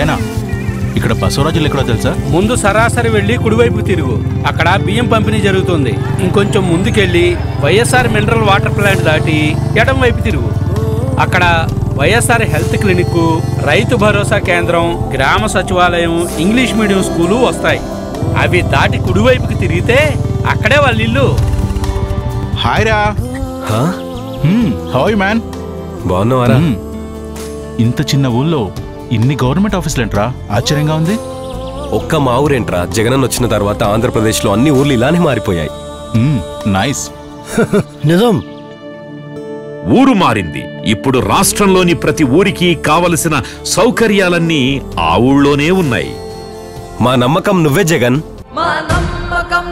నారాయణ, ఇక్కడ బసవరాజులు ఎక్కడో తెలుసా? ముందు సరాసరి వెళ్ళి కుడివైపు తిరుగు, అక్కడ బియ్యం పంపిణీ జరుగుతుంది. ఇంకొంచెం ముందుకెళ్ళి వైఎస్ఆర్ మినరల్ వాటర్ ప్లాంట్ దాటి ఎడం వైపు తిరుగు, అక్కడ వైఎస్ఆర్ హెల్త్ క్లినిక్, రైతు భరోసా కేంద్రం, గ్రామ సచివాలయం, ఇంగ్లీష్ మీడియం స్కూలు వస్తాయి. అవి దాటి కుడివైపుకి తిరిగితే అక్కడే వాళ్ళ ఇల్లు. హాయ్ రా. How you man? బాగున్నావారా? ఇంత చిన్న ఊళ్ళో ఇన్ని గవర్నమెంట్ ఆఫీసులేంట్రా, ఆశ్చర్యంగా ఉంది. ఒక్క మా ఊరేంట్రా, జగనన్న వచ్చిన తర్వాత ఆంధ్రప్రదేశ్లో అన్ని ఊర్లు ఇలానే మారిపోయాయి. నైస్. నిజం. ఊరు మారింది. ఇప్పుడు రాష్ట్రంలోని ప్రతి ఊరికి కావలసిన సౌకర్యాలన్నీ ఆ ఊళ్ళోనే ఉన్నాయి. మా నమ్మకం నువ్వే జగన్. మా నమ్మకం